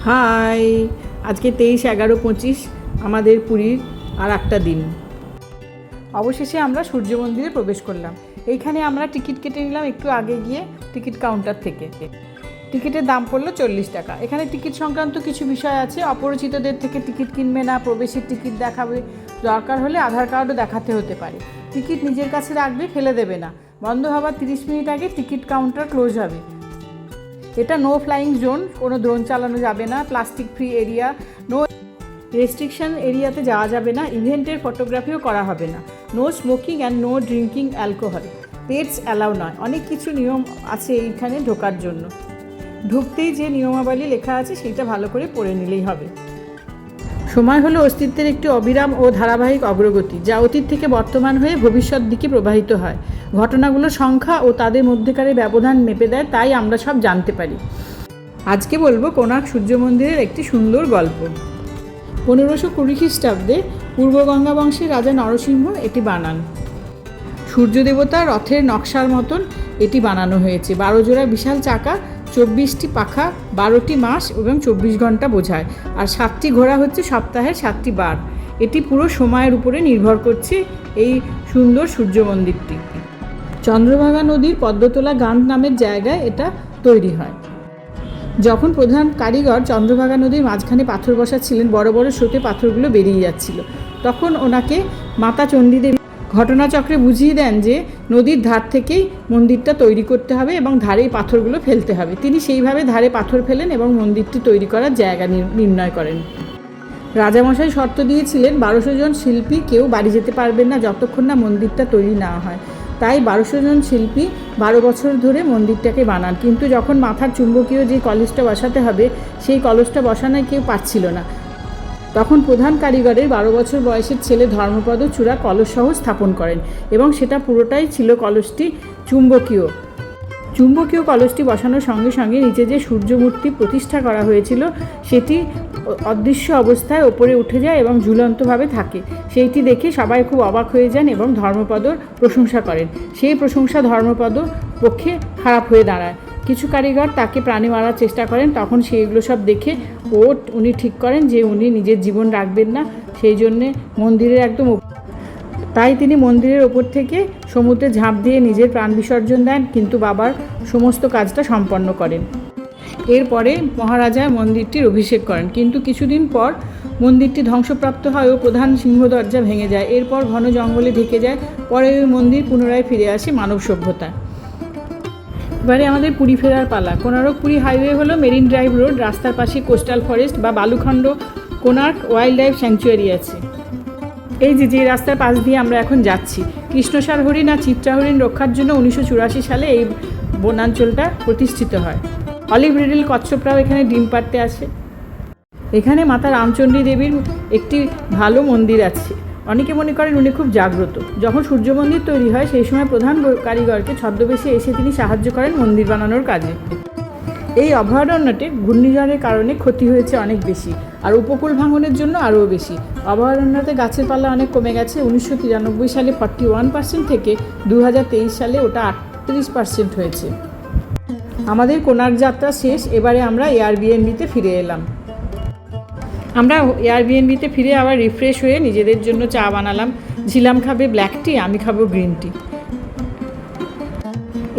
High, আজকে 23/11/25 আমাদের পুরীর আর একটা দিন। অবশেষে আমরা সূর্য মন্দিরে প্রবেশ করলাম। এইখানে আমরা টিকিট কেটে নিলাম একটু আগে গিয়ে টিকিট কাউন্টার থেকে। টিকিটের দাম পড়লো 40 টাকা। এখানে টিকিট সংক্রান্ত কিছু বিষয় আছে। অপরিচিতদের থেকে টিকিট কিনবে না, প্রবেশের টিকিট দেখাবে, দরকার হলে আধার কার্ডও দেখাতে হতে পারে। টিকিট নিজের কাছে রাখবে, ফেলে দেবে না। বন্ধ হওয়ার 30 মিনিট আগে টিকিট কাউন্টার ক্লোজ হবে। এটা নো ফ্লাইং জোন, কোনো ড্রোন চালানো যাবে না। Plastic free area, no restriction এরিয়াতে যাওয়া যাবে না। ইভেন্টের ফটোগ্রাফিও করা হবে না। No smoking and no drinking alcohol. Pets allow নয়। অনেক কিছু নিয়ম আছে এইখানে ঢোকার জন্য। ঢুকতেই যে নিয়মাবলী লেখা আছে সেটা ভালো করে পড়ে নিলেই হবে। সময় হলো অস্তিত্বের একটি অবিরাম ও ধারাবাহিক অগ্রগতি, যা অতীত থেকে বর্তমান হয়ে ভবিষ্যৎ দিকে প্রবাহিত হয়। ঘটনাগুলোর সংখ্যা ও তাদের মধ্যেকার ব্যবধান মেপে দেয়, তাই আমরা সব জানতে পারি। আজকে বলবো কোণার্ক সূর্য মন্দিরের একটি সুন্দর গল্প। 1520 খ্রিস্টাব্দে পূর্ব গঙ্গা বংশের রাজা নরসিংহ এটি বানান। সূর্য দেবতার রথের নকশার মতন এটি বানানো হয়েছে। 12 জোড়া বিশাল চাকা, 24টি পাখা, 12টি মাস এবং 24 ঘন্টা বোঝায়। আর 7টি ঘোড়া হচ্ছে সপ্তাহের 7টি বার। এটি পুরো সময়ের উপরে নির্ভর করছে এই সুন্দর সূর্য মন্দিরটি। চন্দ্রভাগা নদীর পদ্মতোলা গান নামের জায়গায় এটা তৈরি হয়। যখন প্রধান কারিগর চন্দ্রভাগা নদীর মাঝখানে পাথর বসাচ্ছিলেন, বড় বড় স্রোতে পাথরগুলো বেরিয়ে যাচ্ছিল। তখন ওনাকে মাতা চণ্ডীদেবী ঘটনাচক্রে বুঝিয়ে দেন যে নদীর ধার থেকেই মন্দিরটা তৈরি করতে হবে এবং ধারেই পাথরগুলো ফেলতে হবে। তিনি সেইভাবে ধারে পাথর ফেলেন এবং মন্দিরটি তৈরি করার জায়গা নির্ণয় করেন। রাজামশাই শর্ত দিয়েছিলেন 1200 জন শিল্পী কেউ বাড়ি যেতে পারবেন না যতক্ষণ না মন্দিরটা তৈরি না হয়। তাই 1200 জন শিল্পী 12 বছর ধরে মন্দিরটাকে বানান। কিন্তু যখন মাথার চুম্বকীয় যে কলসটা বসাতে হবে সেই কলসটা বসানোয় কেউ পারছিল না। তখন প্রধান কারিগরের 12 বছর বয়সের ছেলে ধর্মপদ চূড়া কলসসহ স্থাপন করেন এবং সেটা পুরোটাই ছিল কলসটি চুম্বকীয় কলসটি বসানোর সঙ্গে সঙ্গে নিচে যে সূর্য মূর্তি প্রতিষ্ঠা করা হয়েছিল সেটি অদৃশ্য অবস্থায় ওপরে উঠে যায় এবং ঝুলন্তভাবে থাকে। সেইটি দেখে সবাই খুব অবাক হয়ে যান এবং ধর্মপদর প্রশংসা করেন। সেই প্রশংসা ধর্মপদ পক্ষে খারাপ হয়ে দাঁড়ায়। কিছু কারিগর তাকে প্রাণে মারার চেষ্টা করেন। তখন সেইগুলো সব দেখে উনি ঠিক করেন যে উনি নিজের জীবন রাখবেন না। সেই জন্যে মন্দিরের তাই তিনি মন্দিরের ওপর থেকে সমুদ্রে ঝাঁপ দিয়ে নিজের প্রাণ বিসর্জন দেন, কিন্তু বাবার সমস্ত কাজটা সম্পন্ন করেন। এরপরে মহারাজা মন্দিরটির অভিষেক করেন, কিন্তু কিছুদিন পর মন্দিরটি ধ্বংসপ্রাপ্ত হয় ও প্রধান সিংহ দরজা ভেঙে যায়। এরপর ঘন জঙ্গলে ঢেকে যায়। পরে ওই মন্দির পুনরায় ফিরে আসে মানব সভ্যতায়। এবারে আমাদের পুরী ফেরার পালা। কোণার্ক পুরী হাইওয়ে হলো মেরিন ড্রাইভ রোড। রাস্তার পাশে কোস্টাল ফরেস্ট বা বালুখণ্ড কোণার্ক ওয়াইল্ড লাইফ স্যাংচুয়ারি আছে। এই যে রাস্তার পাশ দিয়ে আমরা এখন যাচ্ছি। কৃষ্ণসার হরিণ আর চিত্রা হরিণ রক্ষার জন্য 1984 সালে এই বনাঞ্চলটা প্রতিষ্ঠিত হয়। অলিভ রিডল কচ্ছপরাও এখানে ডিম পাড়তে আসে। এখানে মাতা রামচণ্ডী দেবীর একটি ভালো মন্দির আছে। অনেকে মনে করেন উনি খুব জাগ্রত। যখন সূর্য মন্দির তৈরি হয় সেই সময় প্রধান কারিগরকে ছদ্মবেশে এসে তিনি সাহায্য করেন মন্দির বানানোর কাজে। এই অভয়ারণ্যতে ঘূর্ণিঝড়ের কারণে ক্ষতি হয়েছে অনেক বেশি, আর উপকূল ভাঙনের জন্য আরও বেশি। অভয়ারণ্যতে গাছের পাল্লা অনেক কমে গেছে। 1993 সালে 41% থেকে 2023 সালে ওটা 38% হয়েছে। আমাদের কোণার্ক যাত্রা শেষ। এবারে আমরা এয়ারবিএনবিতে ফিরে এলাম। আমরা এয়ারবিএনবিতে ফিরে আবার রিফ্রেশ হয়ে নিজেদের জন্য চা বানালাম। ঝিলাম খাবে ব্ল্যাক টি, আমি খাবো গ্রিন টি।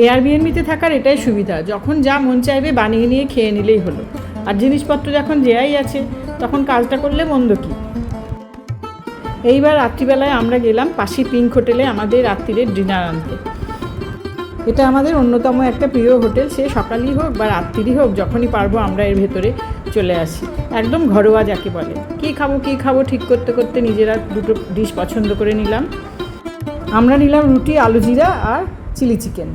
এয়ারবিএনবিতে থাকার এটাই সুবিধা, যখন যা মন চাইবে বানিয়ে নিয়ে খেয়ে নিলেই হলো। আর জিনিসপত্র যখন যেয়াই আছে তখন কাজটা করলে মন্দ কি। এইবার রাত্রিবেলায় আমরা গেলাম পাশে পিঙ্ক হোটেলে আমাদের রাত্রিরের ডিনার আনতে। এটা আমাদের অন্যতম একটা প্রিয় হোটেল। সে সকালই হোক বা রাত্রিরই হোক, যখনই পারবো আমরা এর ভেতরে চলে আসি। একদম ঘরোয়া যাকে বলে। কী খাবো ঠিক করতে করতে নিজেরা দুটো ডিশ পছন্দ করে নিলাম। আমরা নিলাম রুটি, আলু জিরা আর চিলি চিকেন।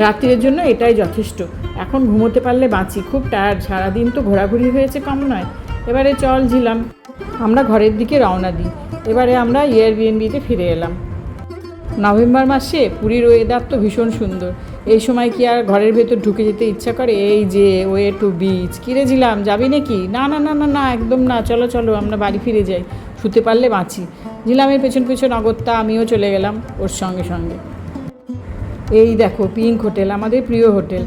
রাত্রির জন্য এটাই যথেষ্ট। এখন ঘুমোতে পারলে বাঁচি। খুব টায়ার্ড, সারাদিন তো ঘোরাঘুরি হয়েছে কম নয়। এবারে চল ঝিলাম আমরা ঘরের দিকে রওনা দিই। এবারে আমরা এয়ারবিএনবিতে ফিরে এলাম। নভেম্বর মাসে পুরীর ওয়েদার তো ভীষণ সুন্দর। এই সময় কি আর ঘরের ভেতর ঢুকে যেতে ইচ্ছা করে? এই যে ওয়ে টু বিচ। কিরে ঝিলাম, যাবি নাকি? না না না না না একদম না, চলো আমরা বাড়ি ফিরে যাই, শুতে পারলে বাঁচি। ঝিলামের পেছন অগত্যা আমিও চলে গেলাম ওর সঙ্গে। এই দেখো পিঙ্ক হোটেল, আমাদের প্রিয় হোটেল।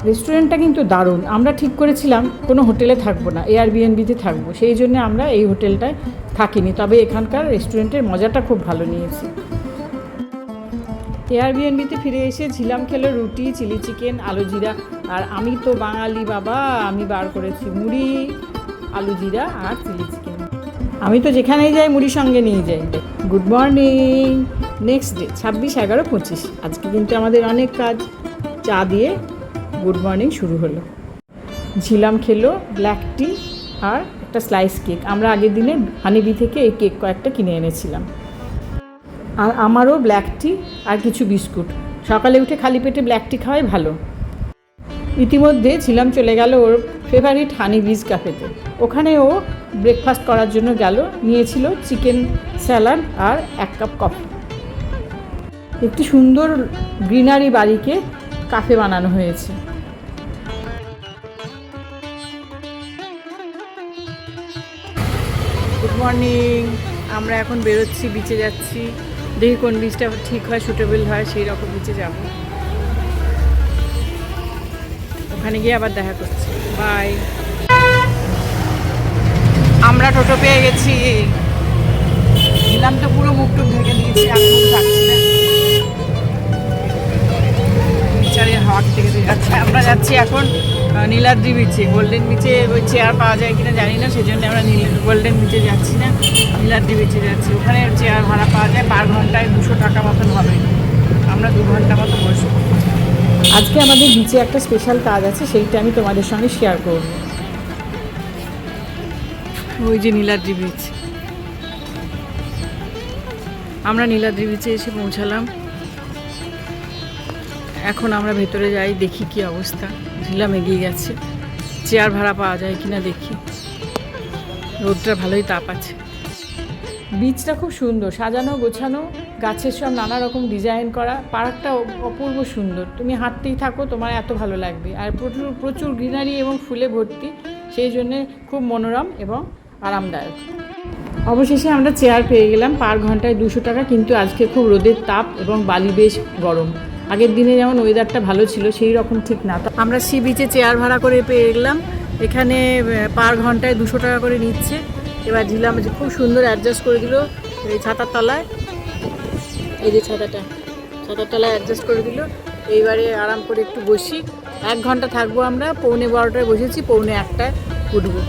রেস্টুরেন্টটা কিন্তু দারুণ। আমরা ঠিক করেছিলাম কোনো হোটেলে থাকবো না, এয়ারবিএনবিতে থাকবো, সেই জন্য আমরা এই হোটেলটায় থাকিনি, তবে এখানকার রেস্টুরেন্টের মজাটা খুব ভালো নিয়েছি। এয়ারবিএনবিতে ফিরে এসে ঝিলাম খেলো রুটি, চিলি চিকেন, আলু জিরা, আর আমি তো বাঙালি বাবা, আমি বার করেছি মুড়ি, আলু জিরা আর চিলি চিকেন। আমি তো যেখানেই যাই মুড়ির সঙ্গে নিয়ে যাই। Good morning, next day 26/11/25। আজকে কিন্তু আমাদের অনেক কাজ। চা দিয়ে গুড মর্নিং শুরু হলো। ঝিলাম খেলো, ব্ল্যাক টি আর একটা স্লাইস কেক। আমরা আগের দিনে হানিবি থেকে এই কেক কয়েকটা কিনে এনেছিলাম। আর আমারও ব্ল্যাক টি আর কিছু বিস্কুট। সকালে উঠে খালি পেটে ব্ল্যাক টি খাওয়াই ভালো। ইতিমধ্যে ঝিলাম চলে গেল ওর ফেভারিট হানিবিজ ক্যাফেতে। ওখানে ও ব্রেকফাস্ট করার জন্য গেল, নিয়েছিল চিকেন স্যালাড আর 1 কাপ কফি। একটি সুন্দর গ্রিনারি বাড়িকে কাফে বানানো হয়েছে। গুড মর্নিং, আমরা এখন বেরোচ্ছি, বিচে যাচ্ছি। দেখি কোন বিচটা ঠিক হয়, সুটেবল হয়, সেই রকম বিচে যাব। ওখানে গিয়ে আবার দেখা করছি। বাই। আমরা টোটো পেয়ে গেছি। ঝিলাম তো পুরো মুখ টুক ঢেকে দিয়েছি, আর মুখ থাকছি না, বিচারে হাওয়া থেকে যাচ্ছে। আমরা যাচ্ছি এখন নীলাদ্রি বিচে। গোল্ডেন বিচে ওই চেয়ার পাওয়া যায় কিনা জানি না, সেই জন্য আমরা গোল্ডেন বিচে যাচ্ছি না, নীলাদ্রি বিচে যাচ্ছি। ওখানে চেয়ার ভাড়া পাওয়া যায়, পার ঘন্টায় 200 টাকা মতন হবে। আমরা 2 ঘন্টা মতো বসবো। আজকে আমাদের বিচে একটা স্পেশাল কাজ আছে, সেইটা আমি তোমাদের সঙ্গে শেয়ার করব। ওই যে নীলাদ্রি বিচ। আমরা নীলাদ্রি বিচে এসে পৌঁছালাম। এখন আমরা ভেতরে যাই, দেখি কি অবস্থা। ঝিলাম এগিয়ে গেছে, চেয়ার ভাড়া পাওয়া যায় কিনা দেখি। রোদটা ভালোই তাপ আছে। বিচটা খুব সুন্দর, সাজানো গোছানো, গাছের সব নানা রকম ডিজাইন করা। পার্কটা অপূর্ব সুন্দর, তুমি হাঁটতেই থাকো, তোমার এত ভালো লাগবে। আর প্রচুর প্রচুর গ্রিনারি এবং ফুলে ভর্তি, সেই জন্যে খুব মনোরম এবং আরামদায়ক। অবশেষে আমরা চেয়ার পেয়ে গেলাম। পার ঘন্টায় 200 টাকা, কিন্তু আজকে খুব রোদের তাপ এবং বালি বেশ গরম। আগের দিনে যেমন ওয়েদারটা ভালো ছিল, সেই রকম ঠিক না। তো আমরা সি বিচে চেয়ার ভাড়া করে পেয়ে গেলাম। এখানে পার ঘন্টায় 200 টাকা করে নিচ্ছে। এবার ঝিলাম খুব সুন্দর অ্যাডজাস্ট করে দিল এই ছাতার তলায়, এই যে ছাতার তলায় অ্যাডজাস্ট করে দিল। এইবারে আরাম করে একটু বসি। 1 ঘন্টা থাকবো আমরা। 12:45 বসেছি, 1:45 উঠবো।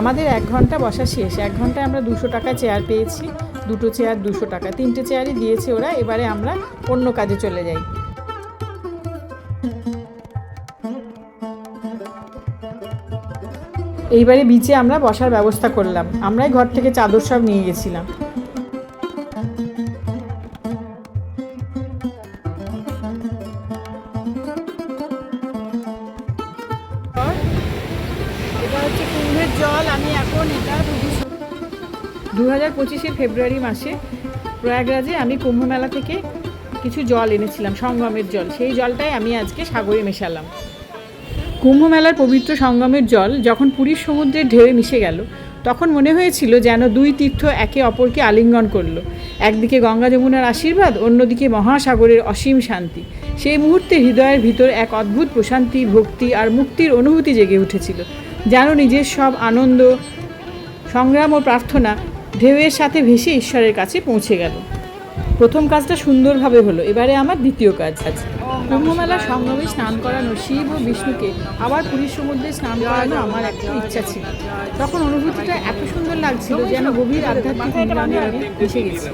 আমাদের 1 ঘন্টা বসা শেষ। 1 ঘন্টায় আমরা 200 টাকা চেয়ার পেয়েছি। 2টো চেয়ার 200 টাকা, 3টে চেয়ারই দিয়েছে ওরা। এবারে আমরা অন্য কাজে চলে যাই। এইবারে বিচে আমরা বসার ব্যবস্থা করলাম। আমরাই ঘর থেকে চাদর সব নিয়ে গেছিলাম। এটা হচ্ছে কুম্ভের জল। আমি এখন এটা 2025-এর ফেব্রুয়ারি মাসে প্রয়াগরাজে আমি কুম্ভ মেলা থেকে কিছু জল এনেছিলাম, সঙ্গমের জল। সেই জলটাই আমি আজকে সাগরে মেশালাম। কুম্ভ মেলার পবিত্র সঙ্গমের জল যখন পুরীর সমুদ্রের ঢেউয়ে মিশে গেল, তখন মনে হয়েছিল যেন 2 তীর্থ একে অপরকে আলিঙ্গন করলো। একদিকে গঙ্গা যমুনার আশীর্বাদ, অন্যদিকে মহাসাগরের অসীম শান্তি। সেই মুহূর্তে হৃদয়ের ভিতর এক অদ্ভুত প্রশান্তি, ভক্তি আর মুক্তির অনুভূতি জেগে উঠেছিল। যেন নিজের সব আনন্দ, সংগ্রাম ও প্রার্থনা ঢেউয়ের সাথে ভেসে ঈশ্বরের কাছে পৌঁছে গেল। প্রথম কাজটা সুন্দরভাবে হলো, এবারে আমার দ্বিতীয় কাজ আছে। কুম্ভমেলার সঙ্গমে স্নান করানো শিব ও বিষ্ণুকে আবার পুরীর সমুদ্রে স্নান করানো আমার একটা ইচ্ছা ছিল। তখন অনুভূতিটা এত সুন্দর লাগছিল, যেন গভীর আধ্যাত্মিক মিলনে আমি মিশে গেছি।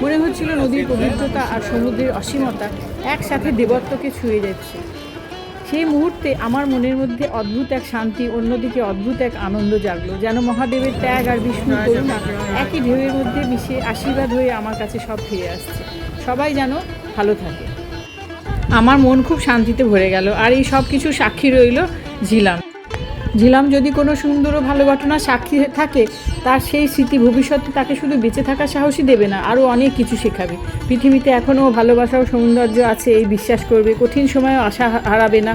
মনে হচ্ছিল নদীর পবিত্রতা আর সমুদ্রের অসীমতা একসাথে দেবত্বকে ছুঁয়ে যাচ্ছে। সেই মুহূর্তে আমার মনের মধ্যে অদ্ভুত এক শান্তি, অন্যদিকে অদ্ভুত এক আনন্দ জাগলো, যেন মহাদেবের ত্যাগ আর বিষ্ণুর করুণা একই ঢেউয়ের মধ্যে মিশে আশীর্বাদ হয়ে আমার কাছে সব ফিরে আসছে। সবাই যেন ভালো থাকে। আমার মন খুব শান্তিতে ভরে গেল। আর এই সব কিছু সাক্ষী রইল ঝিলাম। ঝিলাম যদি কোনো সুন্দর ও ভালো ঘটনার সাক্ষী থাকে, তার সেই স্মৃতি ভবিষ্যতে তাকে শুধু বেঁচে থাকার সাহসই দেবে না, আরও অনেক কিছু শেখাবে। পৃথিবীতে এখনও ভালোবাসা ও সৌন্দর্য আছে, এই বিশ্বাস করবে। কঠিন সময়েও আশা হারাবে না।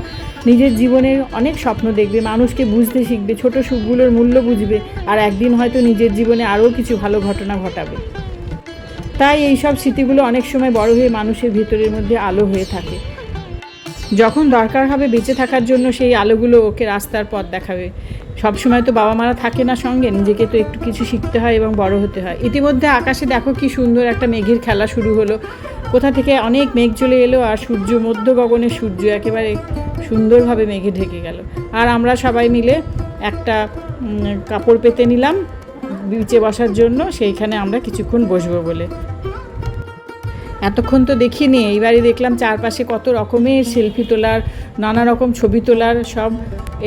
নিজের জীবনের অনেক স্বপ্ন দেখবে, মানুষকে বুঝতে শিখবে, ছোট সুখগুলোর মূল্য বুঝবে, আর একদিন হয়তো নিজের জীবনে আরও কিছু ভালো ঘটনা ঘটাবে। তাই এই সব স্মৃতিগুলো অনেক সময় বড় হয়ে মানুষের ভিতরের মধ্যে আলো হয়ে থাকে। যখন দরকার হবে বেঁচে থাকার জন্য, সেই আলোগুলো ওকে রাস্তার পথ দেখাবে। সবসময় তো বাবা মারা থাকে না সঙ্গে, নিজেকে তো একটু কিছু শিখতে হয় এবং বড় হতে হয়। ইতিমধ্যে আকাশে দেখো কি সুন্দর একটা মেঘের খেলা শুরু হলো। কোথা থেকে অনেক মেঘ চলে এলো, আর সূর্য, মধ্য গগনে সূর্য একেবারে সুন্দরভাবে মেঘে ঢেকে গেল। আর আমরা সবাই মিলে একটা কাপড় পেতে নিলাম বিচে বসার জন্য, সেইখানে আমরা কিছুক্ষণ বসবো বলে। এতক্ষণ তো দেখিনি, এইবারই দেখলাম চারপাশে কত রকমের সেলফি তোলার, নানা রকম ছবি তোলার সব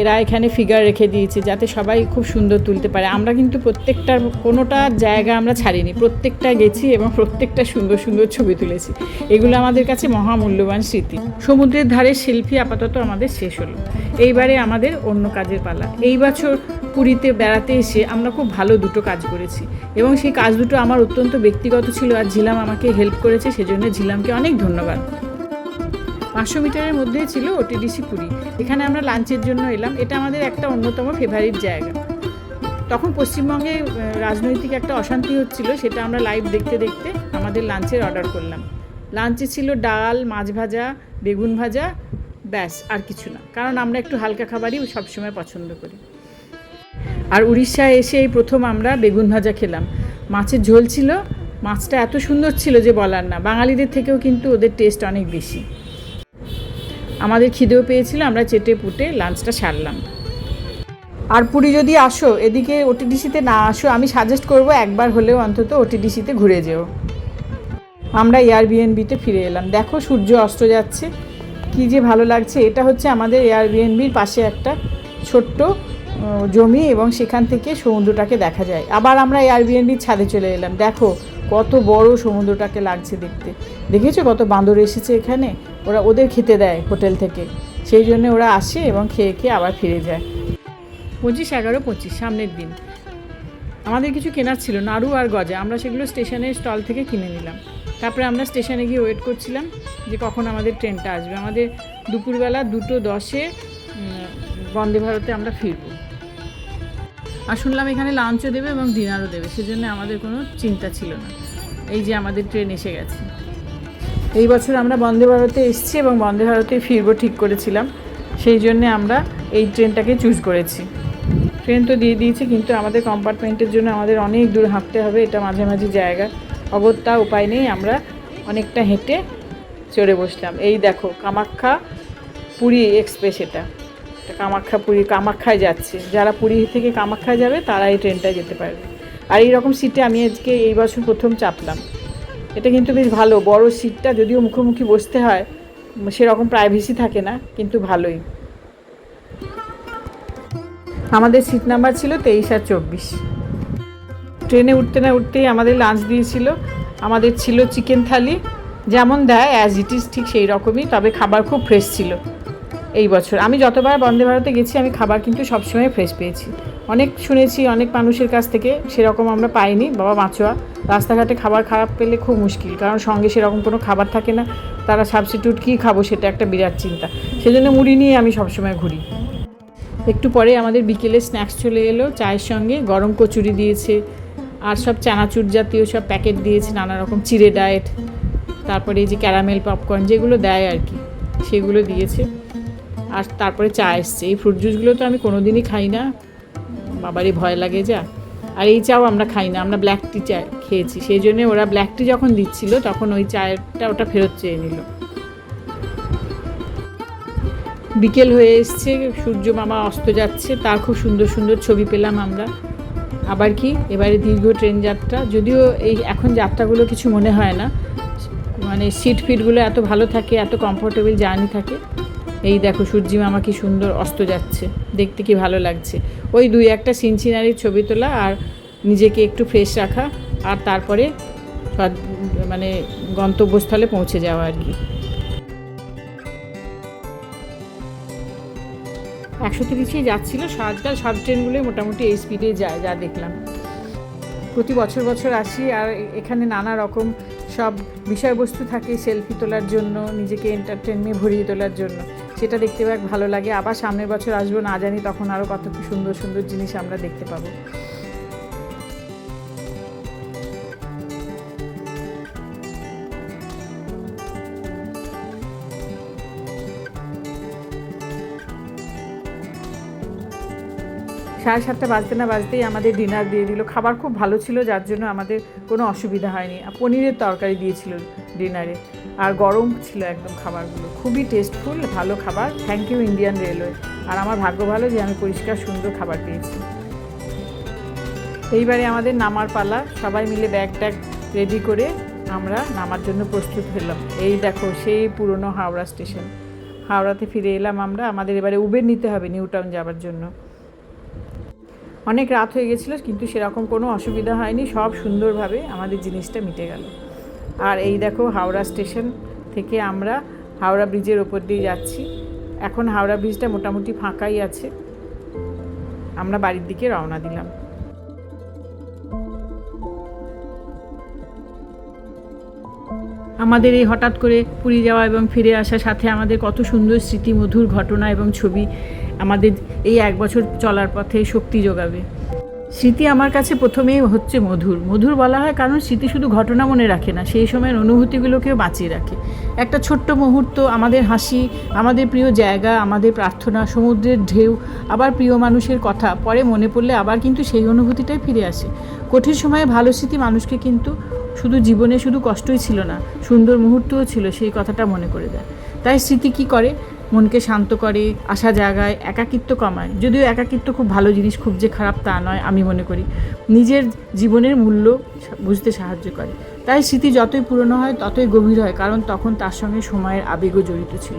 এরা এখানে ফিগার রেখে দিয়েছে, যাতে সবাই খুব সুন্দর তুলতে পারে। আমরা কিন্তু প্রত্যেকটার কোনোটা জায়গা আমরা ছাড়িনি, প্রত্যেকটা গেছি এবং প্রত্যেকটা সুন্দর সুন্দর ছবি তুলেছি। এগুলো আমাদের কাছে মহামূল্যবান স্মৃতি। সমুদ্রের ধারে সেলফি আপাতত আমাদের শেষ হলো। এইবারে আমাদের অন্য কাজের পালা। এই বছর পুরীতে বেড়াতে এসে আমরা খুব ভালো দুটো কাজ করেছি, এবং সেই কাজ দুটো আমার অত্যন্ত ব্যক্তিগত ছিল, আর ঝিলাম আমাকে হেল্প করেছে, সেজন্য ঝিলামকে অনেক ধন্যবাদ। 500 মিটারের মধ্যেই ছিল ওটিডিসি পুরী। এখানে আমরা লাঞ্চের জন্য এলাম। এটা আমাদের একটা অন্যতম ফেভারিট জায়গা। তখন পশ্চিমবঙ্গে রাজনৈতিক একটা অশান্তি হচ্ছিল, সেটা আমরা লাইভ দেখতে দেখতে আমাদের লাঞ্চের অর্ডার করলাম। লাঞ্চে ছিল ডাল, মাছ ভাজা, বেগুন ভাজা, ব্যাস, আর কিছু না, কারণ আমরা একটু হালকা খাবারই সবসময় পছন্দ করি। আর উড়িষ্যায় এসে এই প্রথম আমরা বেগুন ভাজা খেলাম। মাছের ঝোল ছিল, মাছটা এত সুন্দর ছিল যে বলার না। বাঙালিদের থেকেও কিন্তু ওদের টেস্ট অনেক বেশি। আমাদের খিদেও পেয়েছিল, আমরা চেটে পুটে লাঞ্চটা সারলাম। আর পুরী যদি আসো, এদিকে ওটিডিসিতে না আসো, আমি সাজেস্ট করব একবার হলেও অন্তত ওটিডিসিতে ঘুরে যেও। আমরা এয়ারবিএনবিতে ফিরে এলাম। দেখো সূর্য অস্ত যাচ্ছে, কী যে ভালো লাগছে। এটা হচ্ছে আমাদের এয়ারবিএনবির পাশে একটা ছোট্ট জমি, এবং সেখান থেকে সমুদ্রটাকে দেখা যায়। আবার আমরা এয়ারবিএনবির ছাদে চলে এলাম। দেখো কত বড় সমুদ্রটাকে লাগছে দেখতে। দেখেছো কত বাঁদর এসেছে এখানে? ওদের খেতে দেয় হোটেল থেকে, সেই জন্য ওরা আসে এবং খেয়ে খেয়ে আবার ফিরে যায়। 25/11/25 সামনের দিন। আমাদের কিছু কেনার ছিল, নাড়ু আর গজা। আমরা সেগুলো স্টেশনের স্টল থেকে কিনে নিলাম। তারপরে আমরা স্টেশনে গিয়ে ওয়েট করছিলাম যে কখন আমাদের ট্রেনটা আসবে। আমাদের দুপুরবেলা 2:10-এ বন্দে ভারতে আমরা ফিরব। আর শুনলাম এখানে লাঞ্চও দেবে এবং ডিনারও দেবে, সেজন্য আমাদের কোনো চিন্তা ছিল না। এই যে আমাদের ট্রেন এসে গেছে। এই বছর আমরা বন্দে ভারতে এসেছি এবং বন্দে ভারতে ফিরবো ঠিক করেছিলাম, সেই জন্যে আমরা এই ট্রেনটাকে চুজ করেছি। ট্রেন তো দিয়ে দিয়েছে, কিন্তু আমাদের কম্পার্টমেন্টের জন্য আমাদের অনেক দূর হাঁটতে হবে। এটা মাঝামাঝি জায়গা, অগত্যা উপায় নেই। আমরা অনেকটা হেঁটে চড়ে বসলাম। এই দেখো কামাখ্যা পুরী এক্সপ্রেস, এটা কামাখ্যা পুরী, কামাখ্যায় যাচ্ছে। যারা পুরী থেকে কামাখ্যায় যাবে তারা এই ট্রেনটায় যেতে পারবে। আর এইরকম সিটে আমি আজকে এই বছর প্রথম চাপলাম। এটা কিন্তু বেশ ভালো, বড় সিটটা, যদিও মুখোমুখি বসতে হয়, সেরকম প্রাইভেসি থাকে না, কিন্তু ভালোই। আমাদের সিট নাম্বার ছিল 23 আর 24। ট্রেনে উঠতে না উঠতেই আমাদের লাঞ্চ দিয়েছিল। আমাদের ছিল চিকেন থালি, যেমন দেয় অ্যাজ ইট ইজ ঠিক সেই রকমই, তবে খাবার খুব ফ্রেশ ছিল এই বছর। আমি যতবার বন্দে ভারতে গেছি আমি খাবার কিন্তু সবসময় ফ্রেশ পেয়েছি। অনেক শুনেছি অনেক মানুষের কাছ থেকে, সেরকম আমরা পাইনি। বাবা মাছোয়া, রাস্তাঘাটে খাবার খারাপ পেলে খুব মুশকিল, কারণ সঙ্গে সেরকম কোনো খাবার থাকে না। তারা সাবস্টিটিউট কী খাবো সেটা একটা বিরাট চিন্তা, সেজন্য মুড়ি নিয়ে আমি সবসময় ঘুরি। একটু পরে আমাদের বিকেলে স্ন্যাক্স চলে এলো, চায়ের সঙ্গে গরম কচুরি দিয়েছে, আর সব চানাচুর জাতীয় সব প্যাকেট দিয়েছে, নানা রকম চিড়ে ডায়েট, তারপরে এই যে ক্যারামেল পপকর্ন যেগুলো দেয় আর কি, সেগুলো দিয়েছে। আর তারপরে চা এসছে। এই ফ্রুট জুসগুলো তো আমি কোনো দিনই খাই না, বাবারই ভয় লাগে যা। আর এই চাও আমরা খাই না, আমরা ব্ল্যাক টি চা খেয়েছি, সেই জন্য ওরা ব্ল্যাক টি যখন দিচ্ছিল তখন ওই চাটা ওটা ফেরত চেয়ে নিল। বিকেল হয়ে এসছে, সূর্য মামা অস্ত যাচ্ছে, তার খুব সুন্দর সুন্দর ছবি পেলাম আমরা। আবার কি এবারে দীর্ঘ ট্রেন যাত্রা, যদিও এই এখন যাত্রাগুলো কিছু মনে হয় না, মানে সিট ফিটগুলো এত ভালো থাকে, এত কমফোর্টেবল জার্নি থাকে। এই দেখো সূর্যি মামা কি সুন্দর অস্ত যাচ্ছে, দেখতে কি ভালো লাগছে। ওই 2-1টা সিনসিনারির ছবি তোলা আর নিজেকে একটু ফ্রেশ রাখা, আর তারপরে মানে গন্তব্যস্থলে পৌঁছে যাওয়া আর কি। 130-এই যাচ্ছিলো, আজকাল সব ট্রেনগুলোই মোটামুটি এই স্পিডে যায় যা দেখলাম। প্রতি বছর আসি, আর এখানে নানা রকম সব বিষয়বস্তু থাকে সেলফি তোলার জন্য, নিজেকে এন্টারটেনমেন্টে ভরিয়ে তোলার জন্য, সেটা দেখতে ভালো লাগে। আবার সামনের বছর আসবো, না জানি তখন আরও কত কি সুন্দর সুন্দর জিনিস আমরা দেখতে পাবো। সাড়ে 7টা বাজতে না বাজতেই আমাদের ডিনার দিয়ে দিল। খাবার খুব ভালো ছিল, যার জন্য আমাদের কোনো অসুবিধা হয়নি। পনিরের তরকারি দিয়েছিল ডিনারে, আর গরম ছিল একদম খাবারগুলো, খুবই টেস্টফুল ভালো খাবার। Thank you Indian railway. আর আমার ভাগ্য ভালো যে আমি পরিষ্কার সুন্দর খাবার পেয়েছি। এইবারে আমাদের নামার পালা, সবাই মিলে ব্যাগ ট্যাগ রেডি করে আমরা নামার জন্য প্রস্তুত হলাম। এই দেখো সেই পুরনো হাওড়া স্টেশন, হাওড়াতে ফিরে এলাম আমরা। আমাদের এবারে উবের নিতে হবে নিউ টাউন যাওয়ার জন্য। অনেক রাত হয়ে গেছিলো, কিন্তু সেরকম কোনো অসুবিধা হয়নি, সব সুন্দরভাবে আমাদের জিনিসটা মিটে গেল। আর এই দেখো হাওড়া স্টেশন থেকে আমরা হাওড়া ব্রিজের ওপর দিয়ে যাচ্ছি। এখন হাওড়া ব্রিজটা মোটামুটি ফাঁকাই আছে। আমরা বাড়ির দিকে রওনা দিলাম। আমাদের এই হঠাৎ করে পুরী যাওয়া এবং ফিরে আসার সাথে আমাদের কত সুন্দর স্মৃতি, মধুর ঘটনা এবং ছবি আমাদের এই 1 বছর চলার পথে শক্তি যোগাবে। স্মৃতি আমার কাছে প্রথমেই হচ্ছে মধুর। মধুর বলা হয় কারণ স্মৃতি শুধু ঘটনা মনে রাখে না, সেই সময়ের অনুভূতিগুলোকেও বাঁচিয়ে রাখে। একটা ছোট্ট মুহূর্ত, আমাদের হাসি, আমাদের প্রিয় জায়গা, আমাদের প্রার্থনা, সমুদ্রের ঢেউ, আবার প্রিয় মানুষের কথা পরে মনে পড়লে আবার কিন্তু সেই অনুভূতিটাই ফিরে আসে। কঠিন সময়ে ভালো স্মৃতি মানুষকে কিন্তু শুধু জীবনে শুধু কষ্টই ছিল না, সুন্দর মুহূর্তও ছিল, সেই কথাটা মনে করে দেয়। তাই স্মৃতি কী করে, মনকে শান্ত করে, আসা জায়গায় একাকিত্ব কমায়। যদিও একাকিত্ব খুব ভালো জিনিস, খুব যে খারাপ তা নয়, আমি মনে করি নিজের জীবনের মূল্য বুঝতে সাহায্য করে। তাই স্মৃতি যতই পুরনো হয় ততই গভীর হয়, কারণ তখন তার সঙ্গে সময়ের আবেগও জড়িত ছিল।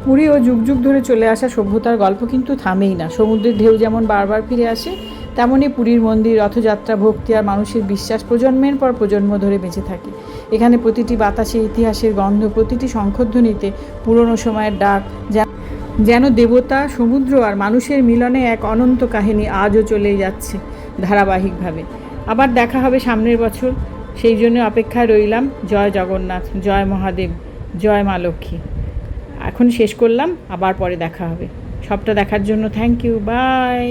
পুরী ও যুগ যুগ ধরে চলে আসা সভ্যতার গল্প কিন্তু থামেই না। সমুদ্রের ঢেউ যেমন বারবার ফিরে আসে, তেমনই পুরীর মন্দির, রথযাত্রা, ভক্তি আর মানুষের বিশ্বাস প্রজন্মের পর প্রজন্ম ধরে বেঁচে থাকে। এখানে প্রতিটি বাতাসে ইতিহাসের গন্ধ, প্রতিটি শঙ্খধ্বনিতে পুরনো সময়ের ডাক, যেন দেবতা, সমুদ্র আর মানুষের মিলনে এক অনন্ত কাহিনী আজও চলেই যাচ্ছে ধারাবাহিকভাবে। আবার দেখা হবে সামনের বছর, সেই জন্য অপেক্ষায় রইলাম। জয় জগন্নাথ, জয় মহাদেব, জয় মা লক্ষ্মী। এখন শেষ করলাম, আবার পরে দেখা হবে। সবটা দেখার জন্য থ্যাংক ইউ, বাই।